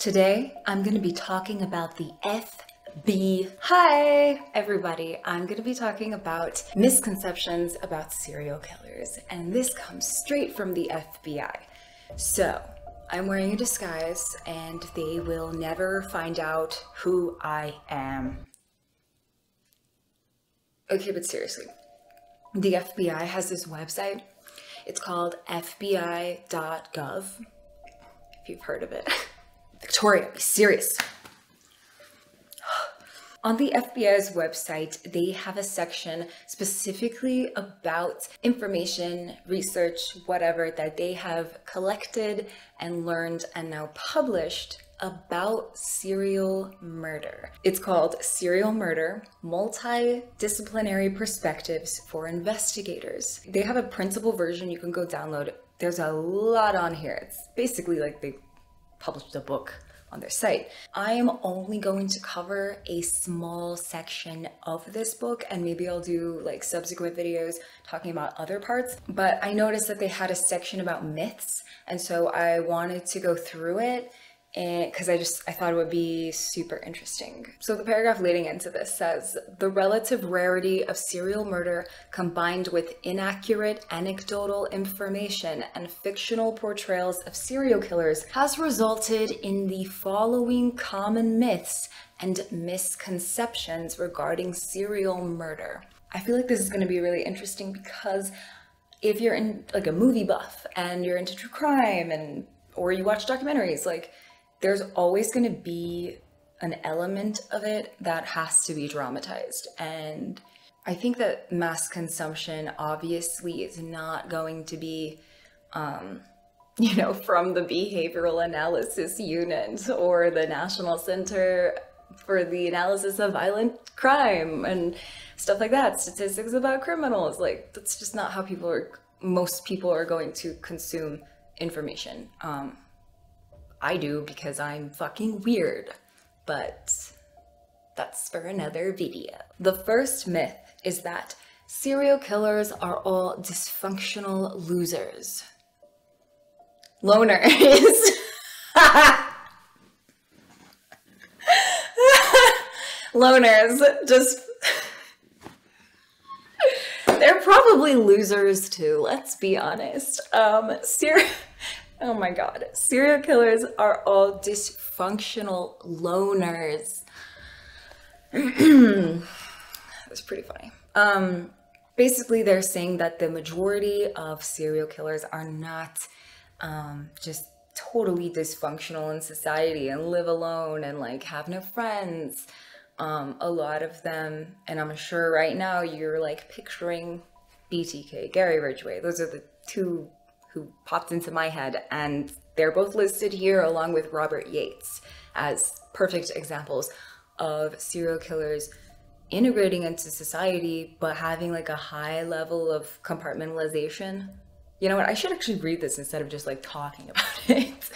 Today, I'm going to be talking about the FBI. Hi, everybody. I'm going to be talking about misconceptions about serial killers, and this comes straight from the FBI. So, I'm wearing a disguise, and they will never find out who I am. Okay, but seriously, the FBI has this website. It's called FBI.gov, if you've heard of it. Victoria, be serious. On the FBI's website, they have a section specifically about information, research, whatever, that they have collected and learned and now published about serial murder. It's called Serial Murder: Multidisciplinary Perspectives for Investigators. They have a printable version you can go download. There's a lot on here. It's basically like they published a book on their site. I am only going to cover a small section of this book, and maybe I'll do like subsequent videos talking about other parts. But I noticed that they had a section about myths, and so I wanted to go through it because I thought it would be super interesting. So the paragraph leading into this says, the relative rarity of serial murder combined with inaccurate anecdotal information and fictional portrayals of serial killers has resulted in the following common myths and misconceptions regarding serial murder. I feel like this is going to be really interesting because if you're in like a movie buff and you're into true crime or you watch documentaries, like there's always going to be an element of it that has to be dramatized. And I think that mass consumption obviously is not going to be, from the Behavioral Analysis Unit or the National Center for the Analysis of Violent Crime and stuff like that, statistics about criminals. Like, that's just not how most people are going to consume information. I do because I'm fucking weird, but that's for another video. The first myth is that serial killers are all dysfunctional losers. Loners. Loners, they're probably losers too, let's be honest. Oh my god. Serial killers are all dysfunctional loners. That's pretty funny. Basically, they're saying that the majority of serial killers are not just totally dysfunctional in society and live alone and like have no friends. A lot of them, and I'm sure right now you're like picturing BTK, Gary Ridgway. Those are the two who popped into my head, and they're both listed here along with Robert Yates as perfect examples of serial killers integrating into society but having like a high level of compartmentalization. You know what, I should actually read this instead of just like talking about it.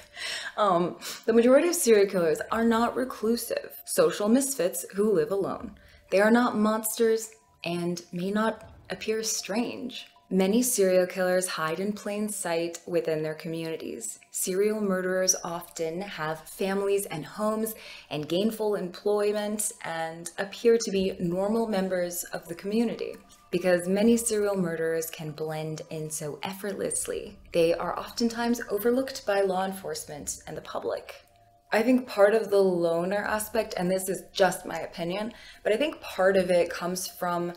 The majority of serial killers are not reclusive, social misfits who live alone. They are not monsters and may not appear strange. Many serial killers hide in plain sight within their communities. Serial murderers often have families and homes and gainful employment and appear to be normal members of the community. Because many serial murderers can blend in so effortlessly, they are oftentimes overlooked by law enforcement and the public. I think part of the loner aspect, and this is just my opinion, but I think part of it comes from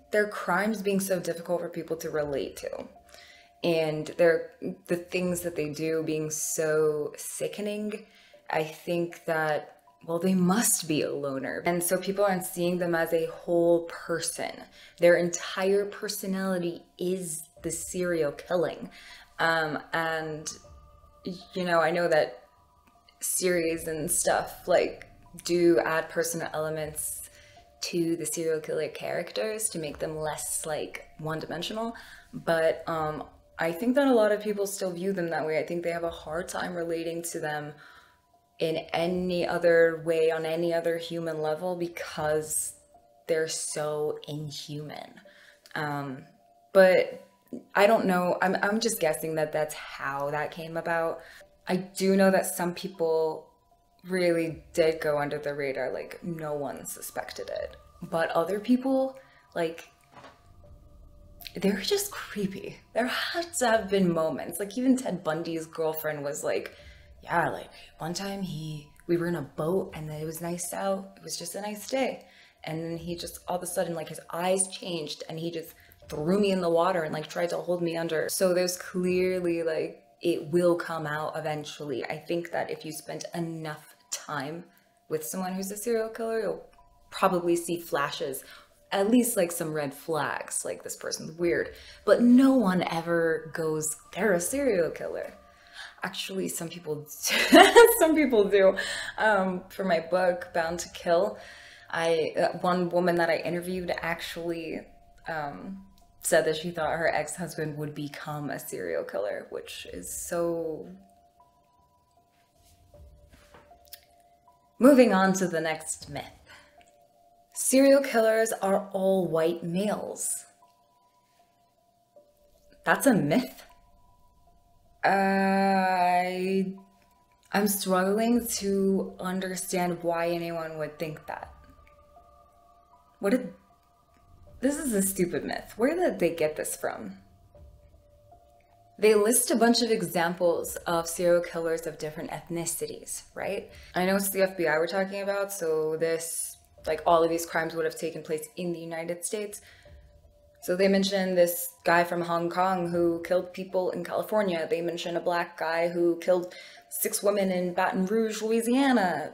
their crimes being so difficult for people to relate to, and the things that they do being so sickening. I think that, well, they must be a loner, and so people aren't seeing them as a whole person. Their entire personality is the serial killing. And I know that series and stuff like do add personal elements to the serial killer characters to make them less like one-dimensional, but I think that a lot of people still view them that way. I think they have a hard time relating to them in any other way, on any other human level, because they're so inhuman. But I don't know, I'm just guessing that that's how that came about. I do know that some people really did go under the radar, like no one suspected it. But other people, like, they're just creepy. There had to have been moments. Like even Ted Bundy's girlfriend was like, yeah, like one time we were in a boat and it was nice out. It was just a nice day. And then he just all of a sudden like his eyes changed and he just threw me in the water and like tried to hold me under. So there's clearly like it will come out eventually. I think that if you spend enough time with someone who's a serial killer, you'll probably see flashes, at least like some red flags, like this person's weird. But no one ever goes, they're a serial killer. Actually, some people some people do. For my book, Bound to Kill, one woman that I interviewed actually said that she thought her ex-husband would become a serial killer, which is so... Moving on to the next myth. Serial killers are all white males. That's a myth. I'm struggling to understand why anyone would think that. This is a stupid myth. Where did they get this from? They list a bunch of examples of serial killers of different ethnicities, right? I know it's the FBI we're talking about, so like all of these crimes would have taken place in the United States. So they mentioned this guy from Hong Kong who killed people in California. They mentioned a black guy who killed 6 women in Baton Rouge, Louisiana.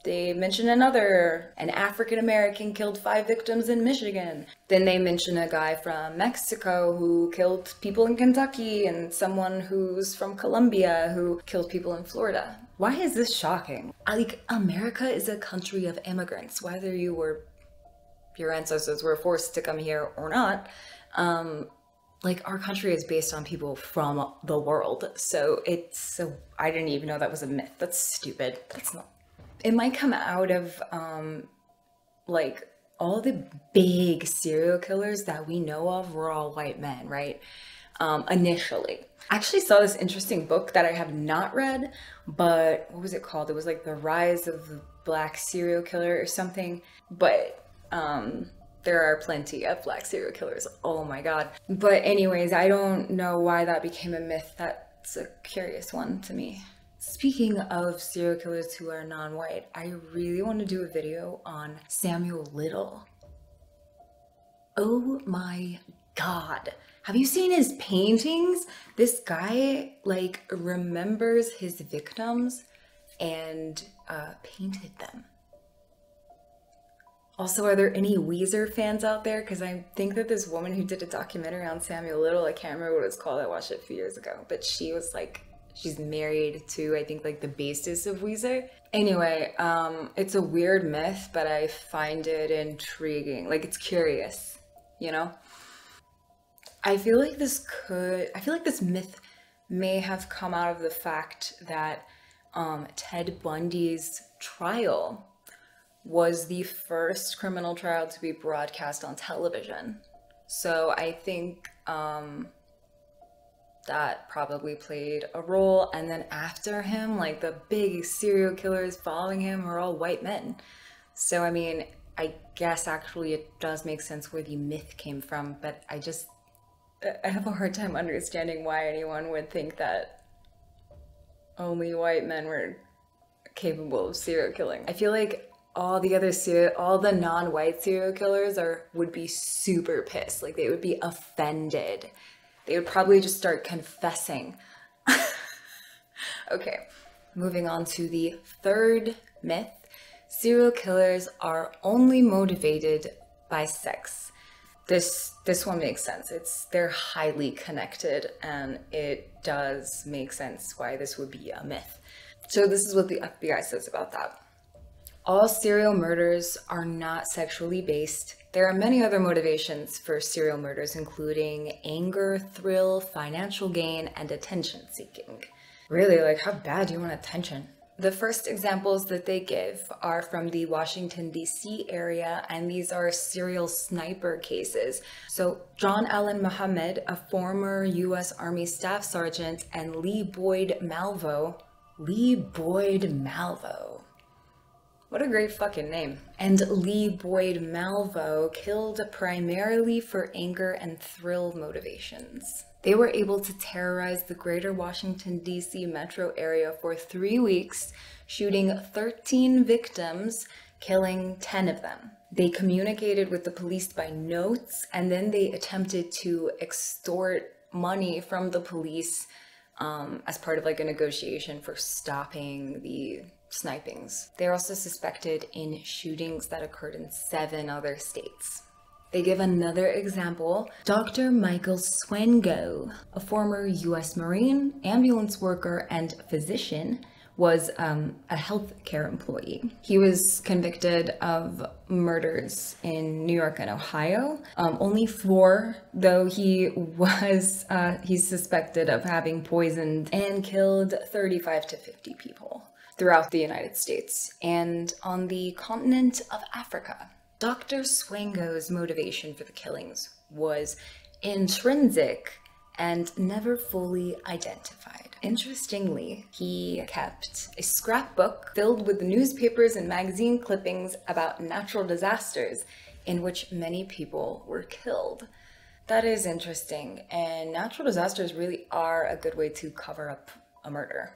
They mention an African-American killed 5 victims in Michigan. Then they mention a guy from Mexico who killed people in Kentucky and someone who's from Colombia who killed people in Florida. Why is this shocking? Like, America is a country of immigrants, whether your ancestors were forced to come here or not. Like, our country is based on people from the world. So I didn't even know that was a myth. That's stupid. That's not. It might come out of, like, all the big serial killers that we know of were all white men, right? Initially. I actually saw this interesting book that I have not read, but what was it called? It was like The Rise of the Black Serial Killer or something. But there are plenty of black serial killers. Oh my God. But anyways, I don't know why that became a myth. That's a curious one to me. Speaking of serial killers who are non-white, I really want to do a video on Samuel Little. Oh my God. Have you seen his paintings? This guy, like, remembers his victims and painted them. Also, are there any Weezer fans out there? Because I think that this woman who did a documentary on Samuel Little, I can't remember what it was called, I watched it a few years ago, but she was like, she's married to, I think, like the bassist of Weezer. Anyway, it's a weird myth, but I find it intriguing. Like, it's curious, you know? I feel like this myth may have come out of the fact that Ted Bundy's trial was the first criminal trial to be broadcast on television. So I think that probably played a role. And then after him, like, the big serial killers following him are all white men. So, I mean, I guess actually it does make sense where the myth came from, but I have a hard time understanding why anyone would think that only white men were capable of serial killing. I feel like all the non-white serial killers would be super pissed. Like, they would be offended. They would probably just start confessing. Okay, moving on to the third myth. Serial killers are only motivated by sex. This one makes sense. They're highly connected, and it does make sense why this would be a myth. So this is what the FBI says about that. All serial murders are not sexually based. There are many other motivations for serial murders, including anger, thrill, financial gain, and attention seeking. Really, like, how bad do you want attention? The first examples that they give are from the Washington, D.C. area, and these are serial sniper cases. So John Allen Muhammad, a former U.S. Army Staff Sergeant, and Lee Boyd Malvo. What a great fucking name. And Lee Boyd Malvo killed primarily for anger and thrill motivations. They were able to terrorize the greater Washington, D.C. metro area for 3 weeks, shooting 13 victims, killing 10 of them. They communicated with the police by notes, and then they attempted to extort money from the police as part of like a negotiation for stopping the snipings. They're also suspected in shootings that occurred in 7 other states. They give another example. Dr. Michael Swengo, a former U.S. Marine, ambulance worker, and physician, was a healthcare employee. He was convicted of murders in New York and Ohio. Only 4, though he's suspected of having poisoned and killed 35 to 50 people throughout the United States and on the continent of Africa. Dr. Swengo's motivation for the killings was intrinsic and never fully identified. Interestingly, he kept a scrapbook filled with newspapers and magazine clippings about natural disasters in which many people were killed. That is interesting, and natural disasters really are a good way to cover up a murder.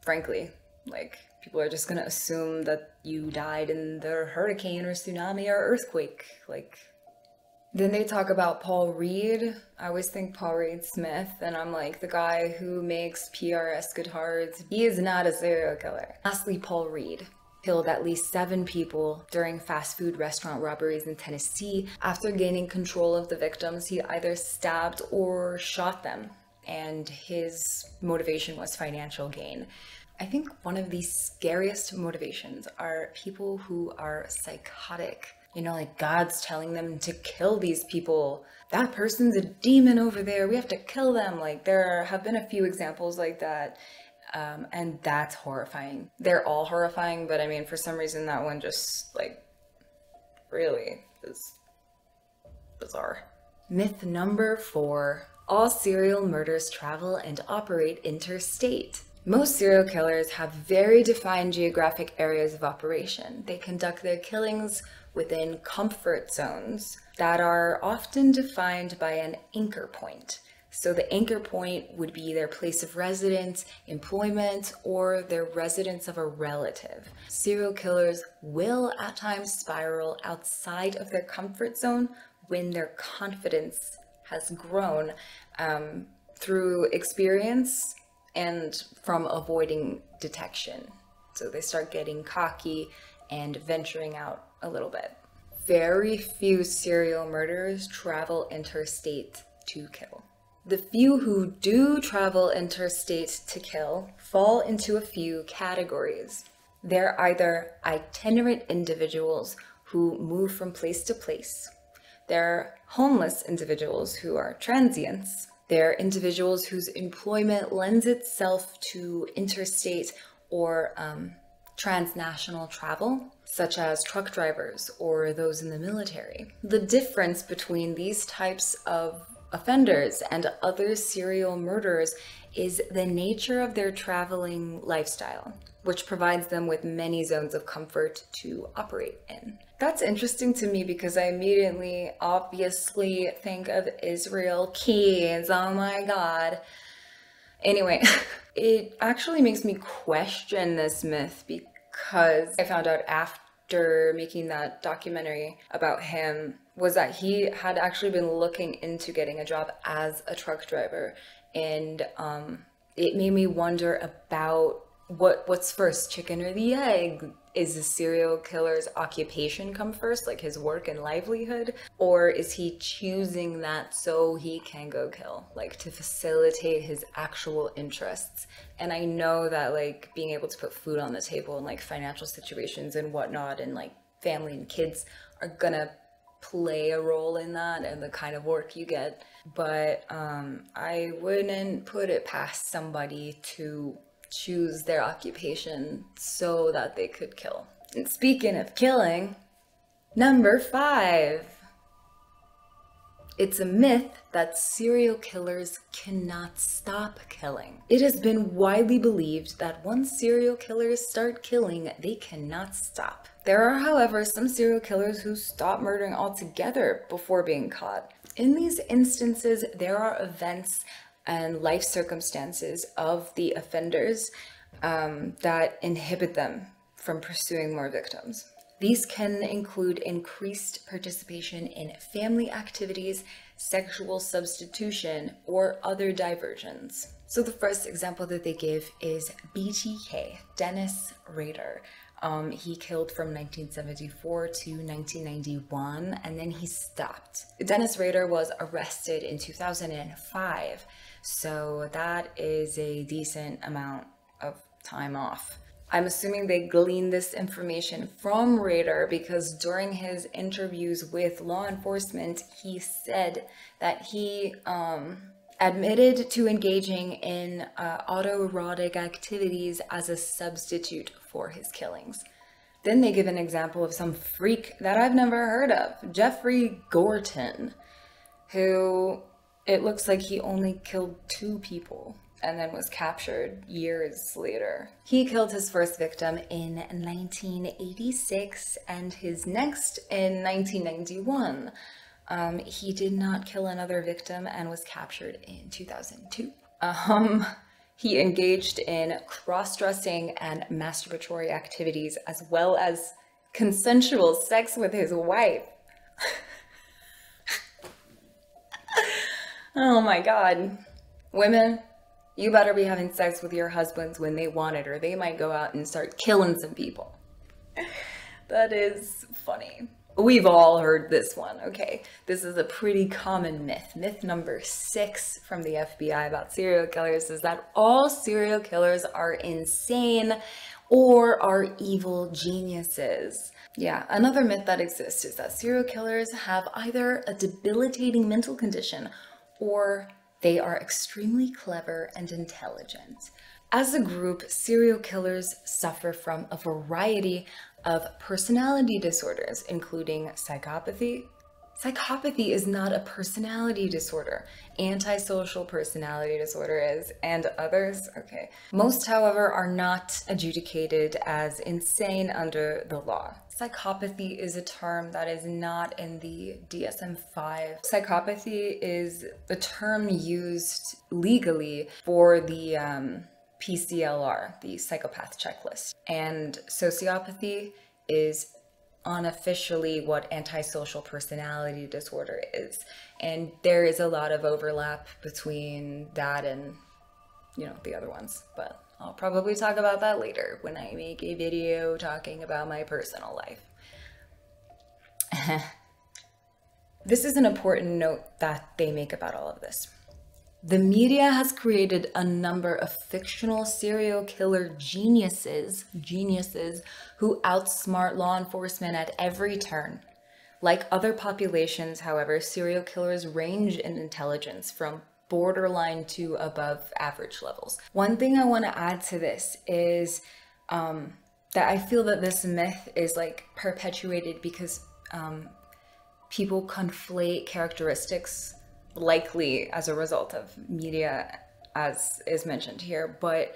Frankly, like, people are just gonna assume that you died in the hurricane or tsunami or earthquake. Like, then they talk about Paul Reed. I always think Paul Reed Smith, and I'm like, the guy who makes PRS guitars. He is not a serial killer. Lastly, Paul Reed killed at least 7 people during fast food restaurant robberies in Tennessee. After gaining control of the victims, he either stabbed or shot them, and his motivation was financial gain. I think one of the scariest motivations are people who are psychotic. You know, like God's telling them to kill these people. That person's a demon over there. We have to kill them. Like, there have been a few examples like that. And that's horrifying. They're all horrifying, but I mean, for some reason, that one just, like, really is bizarre. Myth number 4. All serial murders travel and operate interstate. Most serial killers have very defined geographic areas of operation. They conduct their killings within comfort zones that are often defined by an anchor point. So the anchor point would be their place of residence, employment, or their residence of a relative. Serial killers will at times spiral outside of their comfort zone when their confidence has grown through experience and from avoiding detection. So they start getting cocky and venturing out a little bit. Very few serial murderers travel interstate to kill. The few who do travel interstate to kill fall into a few categories. They're either itinerant individuals who move from place to place. They're homeless individuals who are transients. They're individuals whose employment lends itself to interstate or transnational travel, such as truck drivers or those in the military. The difference between these types of offenders and other serial murderers is the nature of their traveling lifestyle, which provides them with many zones of comfort to operate in. That's interesting to me because I immediately obviously think of Israel Keys. Oh my God. Anyway, it actually makes me question this myth because I found out after making that documentary about him was that he had actually been looking into getting a job as a truck driver. And it made me wonder about what's first, chicken or the egg? Is the serial killer's occupation come first, like his work and livelihood? Or is he choosing that so he can go kill, like to facilitate his actual interests? And I know that like being able to put food on the table and like financial situations and whatnot and like family and kids are gonna play a role in that and the kind of work you get. But I wouldn't put it past somebody to choose their occupation so that they could kill. And speaking of killing, number 5. It's a myth that serial killers cannot stop killing. It has been widely believed that once serial killers start killing, they cannot stop. There are, however, some serial killers who stop murdering altogether before being caught. In these instances, there are events and life circumstances of the offenders that inhibit them from pursuing more victims. These can include increased participation in family activities, sexual substitution, or other diversions. So the first example that they give is BTK, Dennis Rader. He killed from 1974 to 1991, and then he stopped. Dennis Rader was arrested in 2005, so that is a decent amount of time off. I'm assuming they gleaned this information from Rader because during his interviews with law enforcement, he said that he admitted to engaging in autoerotic activities as a substitute for his killings. Then they give an example of some freak that I've never heard of, Jeffrey Gorton, who it looks like he only killed 2 people and then was captured years later. He killed his first victim in 1986 and his next in 1991. He did not kill another victim and was captured in 2002. He engaged in cross-dressing and masturbatory activities as well as consensual sex with his wife. Oh my God. Women, you better be having sex with your husbands when they want it, or they might go out and start killing some people. That is funny. We've all heard this one, okay? This is a pretty common myth. Myth number 6 from the FBI about serial killers is that all serial killers are insane or are evil geniuses. Yeah, another myth that exists is that serial killers have either a debilitating mental condition or they are extremely clever and intelligent. As a group, serial killers suffer from a variety of personality disorders, including psychopathy. Psychopathy is not a personality disorder. Antisocial personality disorder is, and others, okay. Most, however, are not adjudicated as insane under the law. Psychopathy is a term that is not in the DSM-5. Psychopathy is a term used legally for the PCLR, the psychopath checklist. And sociopathy is unofficially what antisocial personality disorder is. And there is a lot of overlap between that and, the other ones. But I'll probably talk about that later when I make a video talking about my personal life. This is an important note that they make about all of this. The media has created a number of fictional serial killer geniuses who outsmart law enforcement at every turn. Like other populations, however, serial killers range in intelligence from borderline to above average levels. One thing I want to add to this is that I feel that this myth is perpetuated because people conflate characteristics likely as a result of media, as is mentioned here. But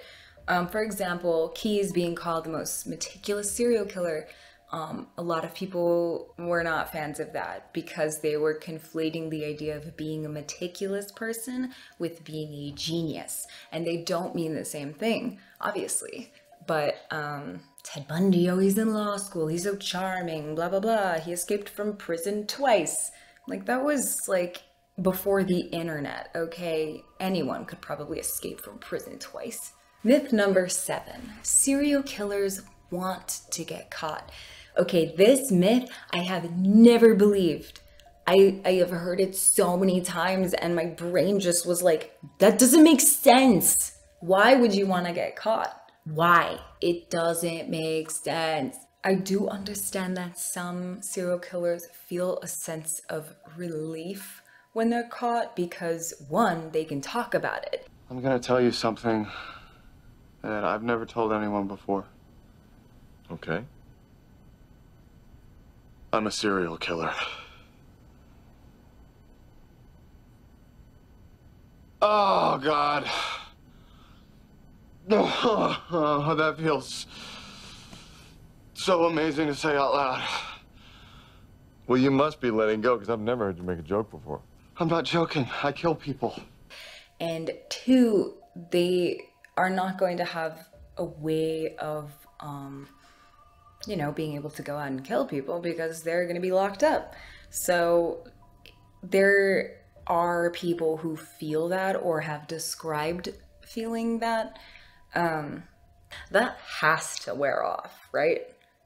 for example, Keyes being called the most meticulous serial killer, a lot of people were not fans of that because they were conflating the idea of being a meticulous person with being a genius. And they don't mean the same thing, obviously. But Ted Bundy, oh, he's in law school, he's so charming, blah, blah, blah. He escaped from prison twice. That was before the internet, okay? Anyone could probably escape from prison twice. Myth number 7, serial killers want to get caught. Okay, this myth I have never believed. I have heard it so many times and my brain just was like, that doesn't make sense. Why would you want to get caught? Why? It doesn't make sense. I do understand that some serial killers feel a sense of relief when they're caught because, one, they can talk about it. I'm gonna tell you something that that I've never told anyone before. Okay. I'm a serial killer. Oh, God. Oh, that feels so amazing to say out loud. Well, you must be letting go, because I've never heard you make a joke before. I'm not joking. I kill people. And two, they are not going to have a way of, you know, being able to go out and kill people because they're going to be locked up. So there are people who feel that or have described feeling that. That has to wear off, right?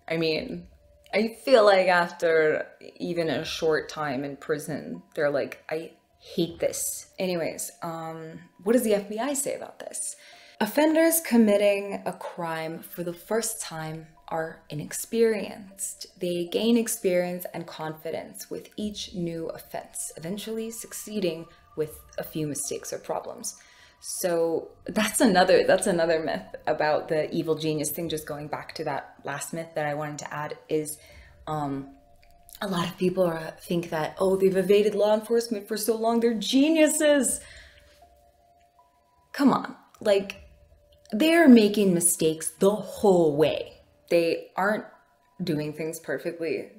I mean, I feel like after even a short time in prison, they're like, I hate this. Anyways, what does the FBI say about this? Offenders committing a crime for the first time are inexperienced. They gain experience and confidence with each new offense, eventually succeeding with a few mistakes or problems. So that's another myth about the evil genius thing. Just going back to that last myth that I wanted to add is a lot of people think that, oh, they've evaded law enforcement for so long, they're geniuses. Come on, like, they're making mistakes the whole way. They aren't doing things perfectly.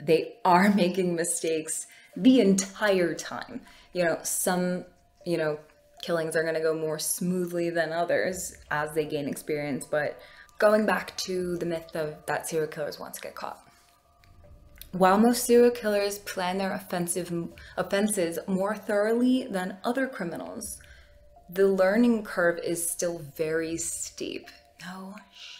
They are making mistakes the entire time. You know, some, you know, killings are going to go more smoothly than others as they gain experience. But going back to the myth of that serial killers want to get caught. While most serial killers plan their offenses more thoroughly than other criminals, the learning curve is still very steep. No shit.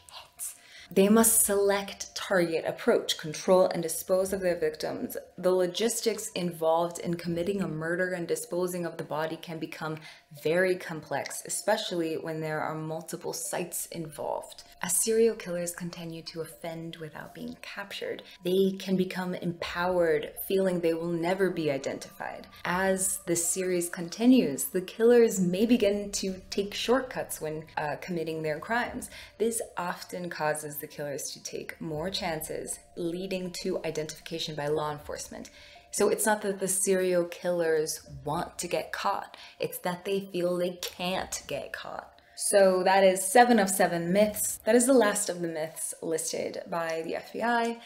They must select, target, approach, control, and dispose of their victims. The logistics involved in committing a murder and disposing of the body can become very complex, especially when there are multiple sites involved. As serial killers continue to offend without being captured, they can become empowered, feeling they will never be identified. As the series continues, the killers may begin to take shortcuts when committing their crimes. This often causes the killers to take more chances, leading to identification by law enforcement. So it's not that the serial killers want to get caught, it's that they feel they can't get caught. So that is 7 of 7 myths. That is the last of the myths listed by the FBI.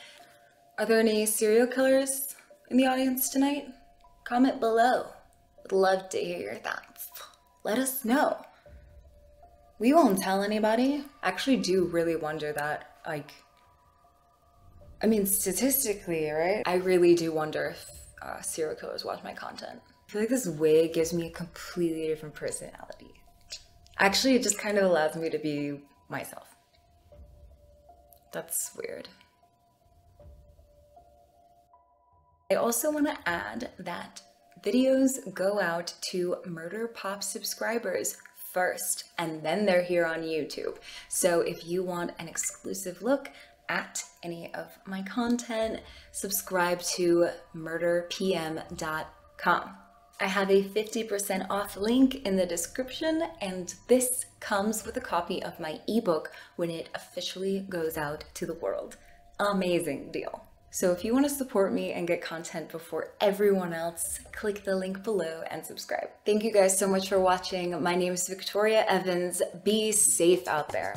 Are there any serial killers in the audience tonight? Comment below. Would love to hear your thoughts. Let us know. We won't tell anybody. I actually do really wonder that, like, I mean, statistically, right? I really do wonder if serial killers watch my content. I feel like this wig gives me a completely different personality. Actually, it just kind of allows me to be myself. That's weird. I also want to add that videos go out to Murder Pop subscribers first, and then they're here on YouTube. So if you want an exclusive look at any of my content, subscribe to murderpm.com. I have a 50% off link in the description, and this comes with a copy of my ebook when it officially goes out to the world. Amazing deal. So if you want to support me and get content before everyone else, click the link below and subscribe. Thank you guys so much for watching. My name is Victoria Evans. Be safe out there.